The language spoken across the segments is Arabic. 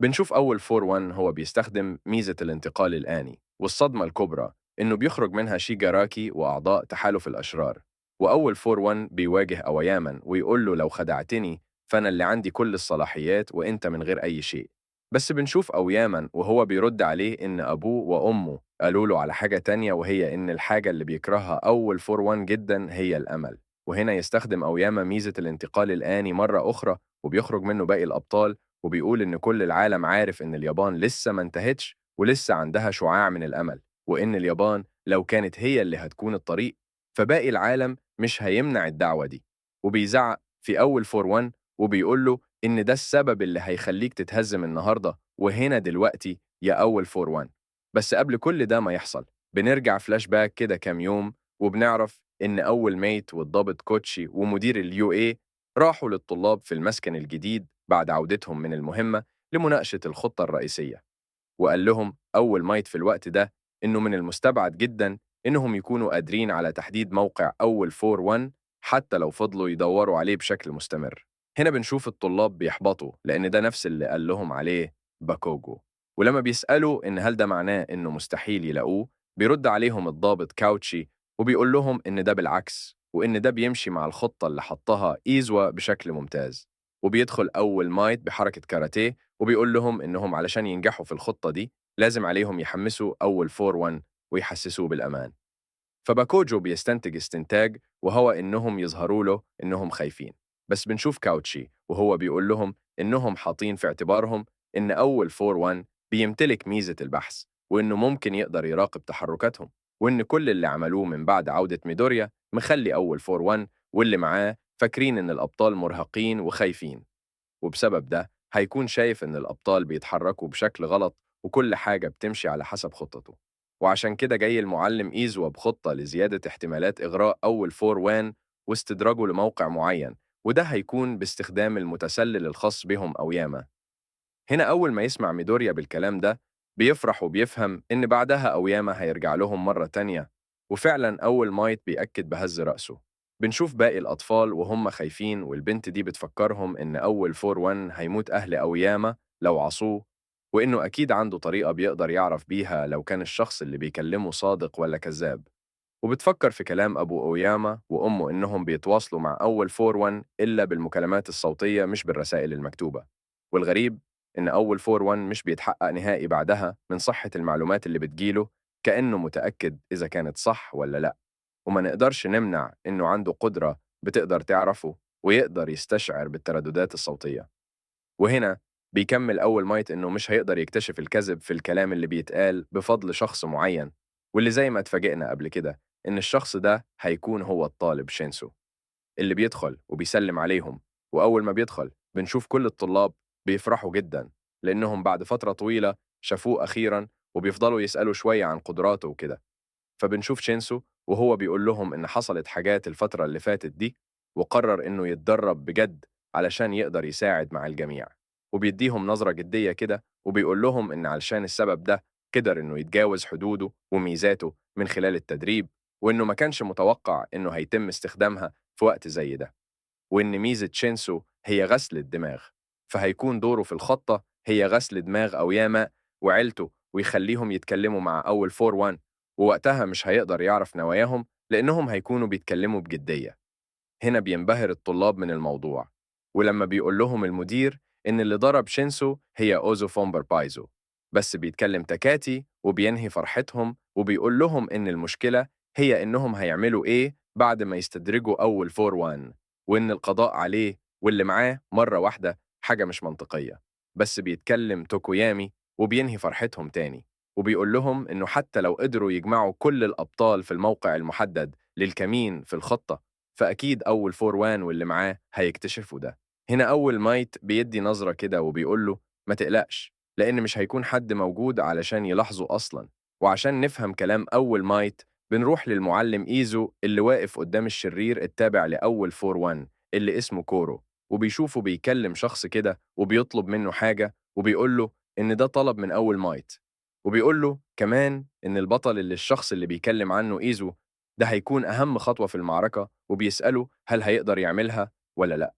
بنشوف أول 4-1 هو بيستخدم ميزة الانتقال الآني، والصدمة الكبرى إنه بيخرج منها شيجاراكي وأعضاء تحالف الأشرار. وأول 4-1 بيواجه أوياما ويقول له: لو خدعتني فأنا اللي عندي كل الصلاحيات وإنت من غير أي شيء. بس بنشوف أوياما وهو بيرد عليه إن أبوه وأمه قالوا له على حاجة تانية، وهي إن الحاجة اللي بيكرهها أول 4-1 جدا هي الأمل. وهنا يستخدم أوياما ميزة الانتقال الآني مرة أخرى، وبيخرج منه باقي الأبطال، وبيقول إن كل العالم عارف إن اليابان لسه ما انتهتش ولسه عندها شعاع من الأمل، وإن اليابان لو كانت هي اللي هتكون الطريق فباقي العالم مش هيمنع الدعوة دي. وبيزعق في أول 4-1 وبيقول له إن ده السبب اللي هيخليك تتهزم النهاردة وهنا دلوقتي يا أول 4-1. بس قبل كل ده ما يحصل بنرجع فلاش باك كده كام يوم، وبنعرف إن أول ميت والضابط كوتشي ومدير اليو اي راحوا للطلاب في المسكن الجديد بعد عودتهم من المهمة لمناقشة الخطة الرئيسية. وقال لهم أول مايت في الوقت ده إنه من المستبعد جدا إنهم يكونوا قادرين على تحديد موقع أول 4-1 حتى لو فضلوا يدوروا عليه بشكل مستمر. هنا بنشوف الطلاب بيحبطوا لأن ده نفس اللي قال لهم عليه باكوجو. ولما بيسألوا إن هل ده معناه إنه مستحيل يلاقوه، بيرد عليهم الضابط كاوتشي وبيقول لهم إن ده بالعكس، وإن ده بيمشي مع الخطة اللي حطها إيزوا بشكل ممتاز. وبيدخل أول مايت بحركة كاراتيه وبيقول لهم إنهم علشان ينجحوا في الخطة دي لازم عليهم يحمسوا أول 4-1 ويحسسوه بالأمان. فباكوجو بيستنتج استنتاج وهو إنهم يظهروا له إنهم خايفين. بس بنشوف كاوتشي وهو بيقول لهم إنهم حاطين في اعتبارهم إن أول 4-1 بيمتلك ميزة البحث، وإنه ممكن يقدر يراقب تحركاتهم، وإن كل اللي عملوه من بعد عودة ميدوريا مخلي أول 4-1 واللي معاه فاكرين إن الأبطال مرهقين وخايفين. وبسبب ده هيكون شايف إن الأبطال بيتحركوا بشكل غلط وكل حاجة بتمشي على حسب خطته. وعشان كده جاي المعلم إيزوا بخطة لزيادة احتمالات إغراء أول 4-1 واستدراجه لموقع معين، وده هيكون باستخدام المتسلل الخاص بهم أو ياما. هنا أول ما يسمع ميدوريا بالكلام ده بيفرح وبيفهم إن بعدها أوياما هيرجع لهم مرة تانية. وفعلا أول مايت بيأكد بهز رأسه. بنشوف باقي الأطفال وهم خايفين، والبنت دي بتفكرهم إن أول 4-1 هيموت أهل أوياما لو عصوه، وإنه أكيد عنده طريقة بيقدر يعرف بيها لو كان الشخص اللي بيكلمه صادق ولا كذاب. وبتفكر في كلام أبو أوياما وأمه إنهم بيتواصلوا مع أول 4-1 إلا بالمكالمات الصوتية مش بالرسائل المكتوبة. والغريب إن أول 4-1 مش بيتحقق نهائي بعدها من صحة المعلومات اللي بتجيله، كأنه متأكد إذا كانت صح ولا لأ. وما نقدرش نمنع إنه عنده قدرة بتقدر تعرفه ويقدر يستشعر بالترددات الصوتية. وهنا بيكمل أول مايت إنه مش هيقدر يكتشف الكذب في الكلام اللي بيتقال بفضل شخص معين، واللي زي ما اتفاجئنا قبل كده إن الشخص ده هيكون هو الطالب شينسو اللي بيدخل وبيسلم عليهم. وأول ما بيدخل بنشوف كل الطلاب بيفرحوا جدا لأنهم بعد فترة طويلة شافوه أخيرا، وبيفضلوا يسألوا شوية عن قدراته وكده. فبنشوف شينسو وهو بيقول لهم إن حصلت حاجات الفترة اللي فاتت دي، وقرر إنه يتدرب بجد علشان يقدر يساعد مع الجميع. وبيديهم نظرة جدية كده وبيقول لهم إن علشان السبب ده قدر إنه يتجاوز حدوده وميزاته من خلال التدريب، وإنه ما كانش متوقع إنه هيتم استخدامها في وقت زي ده. وإن ميزة شينسو هي غسل الدماغ، فهيكون دوره في الخطة هي غسل دماغ أوياما وعيلته ويخليهم يتكلموا مع أول 4-1. ووقتها مش هيقدر يعرف نواياهم لأنهم هيكونوا بيتكلموا بجدية. هنا بينبهر الطلاب من الموضوع، ولما بيقول لهم المدير إن اللي ضرب شينسو هي أوزو فومبر بايزو، بس بيتكلم تكاتي وبينهي فرحتهم وبيقول لهم إن المشكلة هي إنهم هيعملوا إيه بعد ما يستدرجوا أول 4-1، وإن القضاء عليه واللي معاه مرة واحدة حاجة مش منطقية. بس بيتكلم توكويامي وبينهي فرحتهم تاني، وبيقول لهم إنه حتى لو قدروا يجمعوا كل الأبطال في الموقع المحدد للكمين في الخطة فأكيد أول 4-1 واللي معاه هيكتشفوا ده. هنا أول مايت بيدي نظرة كده وبيقول له: ما تقلقش لأن مش هيكون حد موجود علشان يلاحظه أصلا. وعشان نفهم كلام أول مايت بنروح للمعلم إيزو اللي واقف قدام الشرير التابع لأول 4-1 اللي اسمه كورو، وبيشوفه بيكلم شخص كده وبيطلب منه حاجة، وبيقول له إن ده طلب من أول مايت. وبيقول له كمان إن البطل اللي الشخص اللي بيكلم عنه إيزو ده هيكون أهم خطوة في المعركة، وبيسأله هل هيقدر يعملها ولا لأ.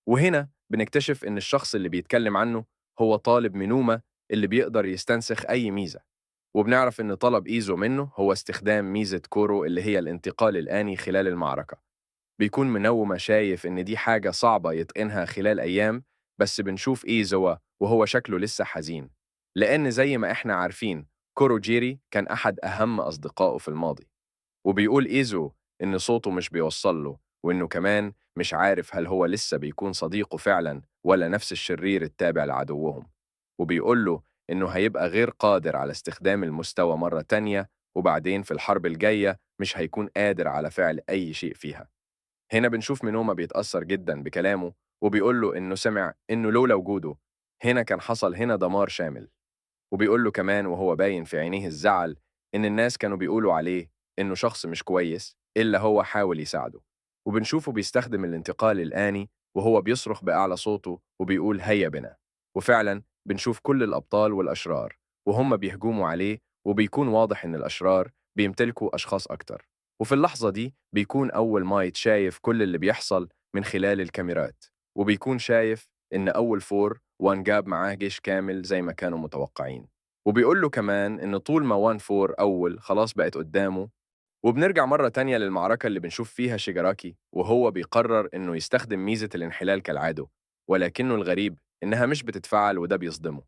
وهنا بنكتشف إن الشخص اللي بيتكلم عنه هو طالب مينوما اللي بيقدر يستنسخ أي ميزة. وبنعرف إن طلب إيزو منه هو استخدام ميزة كورو اللي هي الانتقال الآني خلال المعركة. بيكون منومة شايف إن دي حاجة صعبة يتقنها خلال أيام، بس بنشوف إيزوا وهو شكله لسه حزين، لأن زي ما إحنا عارفين كورو جيري كان أحد أهم أصدقائه في الماضي. وبيقول إيزو إن صوته مش بيوصل له، وإنه كمان مش عارف هل هو لسه بيكون صديقه فعلا ولا نفس الشرير التابع لعدوهم. وبيقول له إنه هيبقى غير قادر على استخدام المستوى مرة تانية، وبعدين في الحرب الجاية مش هيكون قادر على فعل أي شيء فيها. هنا بنشوف مينوما بيتأثر جدا بكلامه، وبيقول له إنه سمع إنه لولا وجوده هنا كان حصل هنا دمار شامل. وبيقول له كمان وهو باين في عينيه الزعل إن الناس كانوا بيقولوا عليه إنه شخص مش كويس إلا هو حاول يساعده. وبنشوفه بيستخدم الانتقال الآني وهو بيصرخ بأعلى صوته وبيقول هيا بنا. وفعلا بنشوف كل الأبطال والأشرار وهم بيهجموا عليه، وبيكون واضح إن الأشرار بيمتلكوا أشخاص أكتر. وفي اللحظة دي بيكون أول مايت شايف كل اللي بيحصل من خلال الكاميرات، وبيكون شايف إن أول فور وان جاب معاه جيش كامل زي ما كانوا متوقعين. وبيقول له كمان إن طول ما وان فور أول خلاص بقت قدامه. وبنرجع مرة تانية للمعركة اللي بنشوف فيها شيجاراكي وهو بيقرر إنه يستخدم ميزة الانحلال كالعادة، ولكنه الغريب إنها مش بتتفعل وده بيصدمه.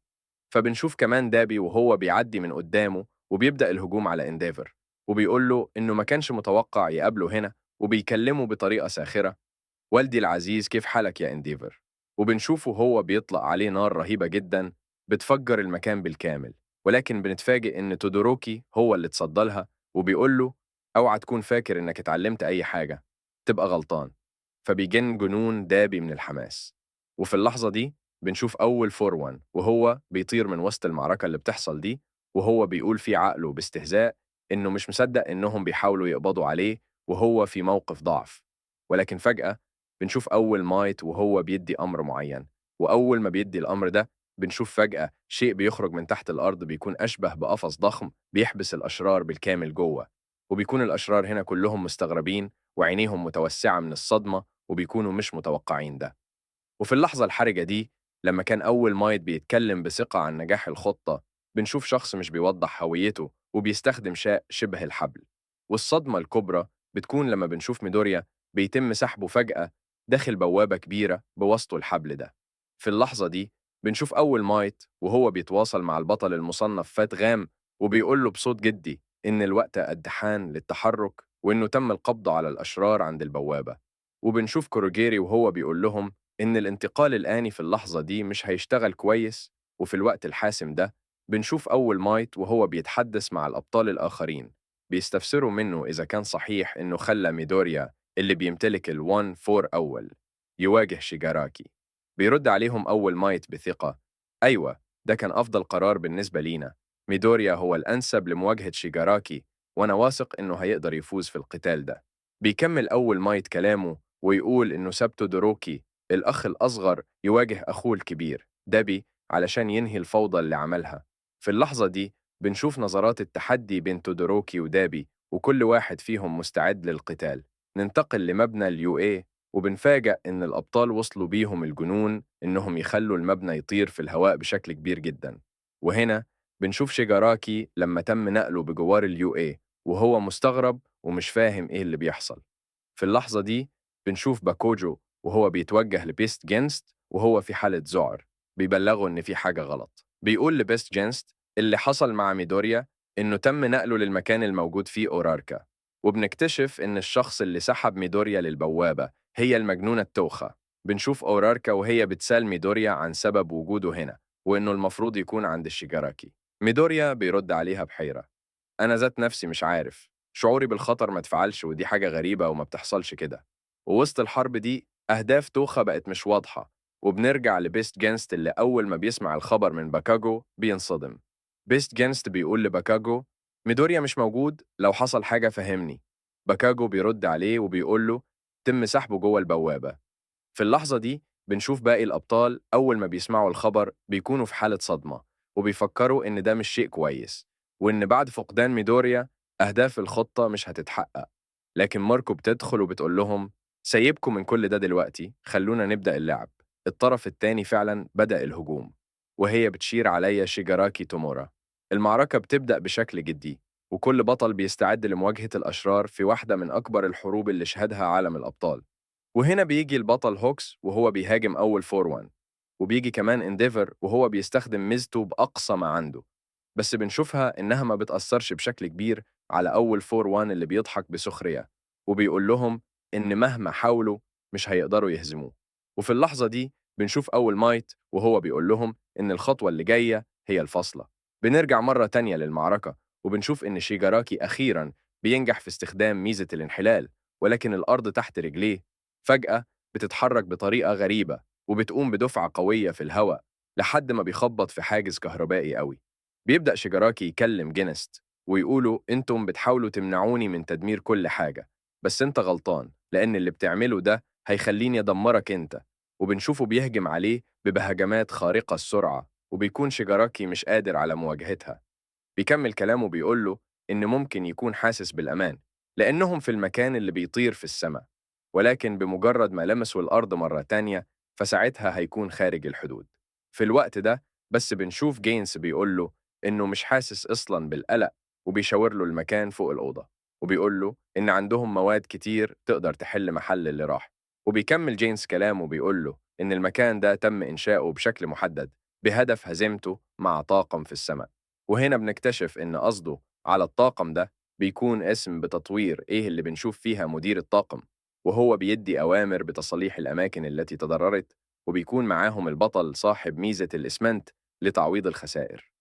فبنشوف كمان دابي وهو بيعدي من قدامه وبيبدأ الهجوم على إنديفر، وبيقول له إنه ما كانش متوقع يقابله هنا، وبيكلمه بطريقة ساخرة: والدي العزيز كيف حالك يا إنديفر؟ وبنشوفه هو بيطلق عليه نار رهيبة جدا بتفجر المكان بالكامل. ولكن بنتفاجئ إن تودوروكي هو اللي تصدى لها، وبيقول له: أوعى تكون فاكر إنك اتعلمت أي حاجة، تبقى غلطان. فبيجن جنون دابي من الحماس. وفي اللحظة دي بنشوف أول فور وان وهو بيطير من وسط المعركة اللي بتحصل دي، وهو بيقول في عقله باستهزاء إنه مش مصدق إنهم بيحاولوا يقبضوا عليه وهو في موقف ضعف. ولكن فجأة بنشوف أول مايت وهو بيدي أمر معين، وأول ما بيدي الأمر ده بنشوف فجأة شيء بيخرج من تحت الأرض بيكون أشبه بقفص ضخم بيحبس الأشرار بالكامل جوه. وبيكون الأشرار هنا كلهم مستغربين وعينيهم متوسعة من الصدمة، وبيكونوا مش متوقعين ده. وفي اللحظة الحرجة دي لما كان أول مايت بيتكلم بثقة عن نجاح الخطة، بنشوف شخص مش بيوضح هويته وبيستخدم شاء شبه الحبل. والصدمة الكبرى بتكون لما بنشوف ميدوريا بيتم سحبه فجأة داخل بوابة كبيرة بوسطه الحبل ده. في اللحظة دي بنشوف أول مايت وهو بيتواصل مع البطل المصنف فات غام، وبيقول له بصوت جدي إن الوقت قد حان للتحرك وإنه تم القبض على الأشرار عند البوابة. وبنشوف كوروجيري وهو بيقول لهم إن الانتقال الآني في اللحظة دي مش هيشتغل كويس. وفي الوقت الحاسم ده بنشوف أول مايت وهو بيتحدث مع الأبطال الآخرين، بيستفسروا منه إذا كان صحيح إنه خلى ميدوريا اللي بيمتلك الوان فور أول يواجه شيجاراكي. بيرد عليهم أول مايت بثقة: أيوة، ده كان أفضل قرار بالنسبة لينا. ميدوريا هو الأنسب لمواجهة شيجاراكي، وأنا واثق إنه هيقدر يفوز في القتال ده. بيكمل أول مايت كلامه ويقول إنه سابتو دوروكي الأخ الأصغر يواجه أخوه الكبير دابي علشان ينهي الفوضى اللي عملها. في اللحظة دي بنشوف نظرات التحدي بين تودوروكي ودابي وكل واحد فيهم مستعد للقتال. ننتقل لمبنى اليو اي وبنفاجأ إن الأبطال وصلوا بيهم الجنون إنهم يخلوا المبنى يطير في الهواء بشكل كبير جدا. وهنا بنشوف شيجاراكي لما تم نقله بجوار اليو اي وهو مستغرب ومش فاهم إيه اللي بيحصل. في اللحظة دي بنشوف باكوجو وهو بيتوجه لبيست جينست وهو في حالة ذعر، بيبلغه إن في حاجة غلط. بيقول لبيست جينست اللي حصل مع ميدوريا إنه تم نقله للمكان الموجود فيه أوراركا. وبنكتشف إن الشخص اللي سحب ميدوريا للبوابة هي المجنونة التوخة. بنشوف أوراركا وهي بتسأل ميدوريا عن سبب وجوده هنا وإنه المفروض يكون عند الشيجاراكي. ميدوريا بيرد عليها بحيرة: أنا ذات نفسي مش عارف، شعوري بالخطر ما اتفعلش ودي حاجة غريبة وما بتحصلش كده. ووسط الحرب دي أهداف توخا بقت مش واضحة. وبنرجع لبيست جينست اللي أول ما بيسمع الخبر من باكاجو بينصدم. بيست جينست بيقول لباكاجو: ميدوريا مش موجود، لو حصل حاجة فهمني. باكاجو بيرد عليه وبيقول له تم سحبه جوه البوابة. في اللحظة دي بنشوف باقي الأبطال أول ما بيسمعوا الخبر بيكونوا في حالة صدمة، وبيفكروا إن ده مش شيء كويس، وإن بعد فقدان ميدوريا أهداف الخطة مش هتتحقق. لكن ماركو بتدخل وبتقول لهم: سيبكم من كل ده دلوقتي، خلونا نبدأ اللعب. الطرف الثاني فعلا بدأ الهجوم. وهي بتشير عليا شيجاراكي تومورا. المعركة بتبدأ بشكل جدي، وكل بطل بيستعد لمواجهة الأشرار في واحدة من أكبر الحروب اللي شهدها عالم الأبطال. وهنا بيجي البطل هوكس وهو بيهاجم أول 4-1، وبيجي كمان انديفر وهو بيستخدم ميزته بأقصى ما عنده، بس بنشوفها إنها ما بتأثرش بشكل كبير على أول 4-1 اللي بيضحك بسخرية وبيقول لهم إن مهما حاولوا مش هيقدروا يهزموه. وفي اللحظة دي بنشوف أول مايت وهو بيقول لهم إن الخطوة اللي جاية هي الفاصلة. بنرجع مرة تانية للمعركة وبنشوف إن شيجاراكي أخيراً بينجح في استخدام ميزة الانحلال، ولكن الأرض تحت رجليه فجأة بتتحرك بطريقة غريبة وبتقوم بدفعة قوية في الهواء لحد ما بيخبط في حاجز كهربائي قوي. بيبدأ شيجاراكي يكلم جينست ويقولوا انتم بتحاولوا تمنعوني من تدمير كل حاجة، بس انت غلطان لأن اللي بتعمله ده هيخليني أدمرك انت. وبنشوفه بيهجم عليه بهجمات خارقة السرعة وبيكون شيجاراكي مش قادر على مواجهتها. بيكمل كلامه بيقول له إن ممكن يكون حاسس بالأمان لأنهم في المكان اللي بيطير في السماء، ولكن بمجرد ما لمسوا الأرض مرة تانية فساعتها هيكون خارج الحدود. في الوقت ده بس بنشوف جينس بيقول له إنه مش حاسس أصلاً بالقلق، وبيشاور له المكان فوق الأوضة وبيقول له إن عندهم مواد كتير تقدر تحل محل اللي راح. وبيكمل جينس كلامه بيقول له إن المكان ده تم إنشاؤه بشكل محدد بهدف هزيمته مع طاقم في السماء. وهنا بنكتشف إن قصده على الطاقم ده بيكون اسم بتطوير إيه اللي بنشوف فيها مدير الطاقم، وهو بيدي أوامر بتصليح الأماكن التي تضررت، وبيكون معاهم البطل صاحب ميزة الإسمنت لتعويض الخسائر.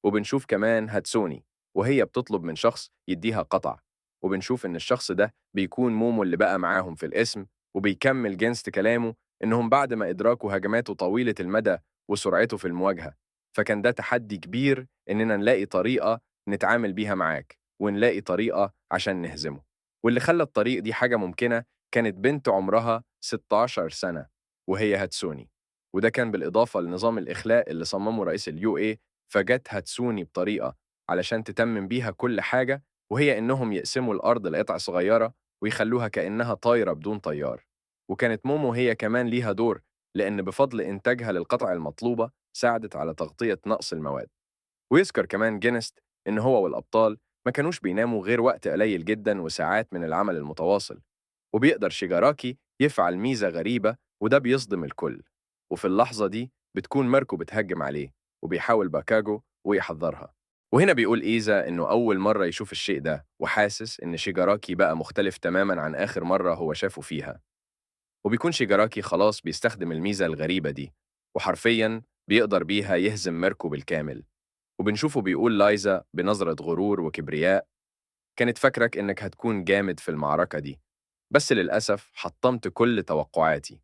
وبنشوف كمان هاتسوني وهي بتطلب من شخص يديها قطع، وبنشوف إن الشخص ده بيكون مومو اللي بقى معاهم في الاسم. وبيكمل جينست كلامه إنهم بعد ما إدراكوا هجماته طويلة المدى وسرعته في المواجهة، فكان ده تحدي كبير إننا نلاقي طريقة نتعامل بيها معاك ونلاقي طريقة عشان نهزمه. واللي خلى الطريق دي حاجة ممكنة كانت بنت عمرها 16 سنة وهي هاتسوني، وده كان بالإضافة لنظام الإخلاء اللي صممه رئيس اليو اي. فجت هاتسوني بطريقة علشان تتمم بيها كل حاجة، وهي إنهم يقسموا الأرض لقطع صغيرة ويخلوها كأنها طايرة بدون طيار. وكانت مومو هي كمان ليها دور لأن بفضل إنتاجها للقطع المطلوبة ساعدت على تغطية نقص المواد. ويذكر كمان جينست إن هو والأبطال ما كانوش بيناموا غير وقت قليل جدا وساعات من العمل المتواصل. وبيقدر شيجاراكي يفعل ميزة غريبة وده بيصدم الكل. وفي اللحظة دي بتكون ماركو بتهجم عليه وبيحاول باكاجو ويحذرها. وهنا بيقول إيزا إنه أول مرة يشوف الشيء ده وحاسس إن شيجاراكي بقى مختلف تماماً عن آخر مرة هو شافه فيها. وبيكون شيجاراكي خلاص بيستخدم الميزة الغريبة دي وحرفياً بيقدر بيها يهزم ماركو بالكامل. وبنشوفه بيقول لايزا بنظرة غرور وكبرياء كانت فاكرك إنك هتكون جامد في المعركة دي، بس للأسف حطمت كل توقعاتي.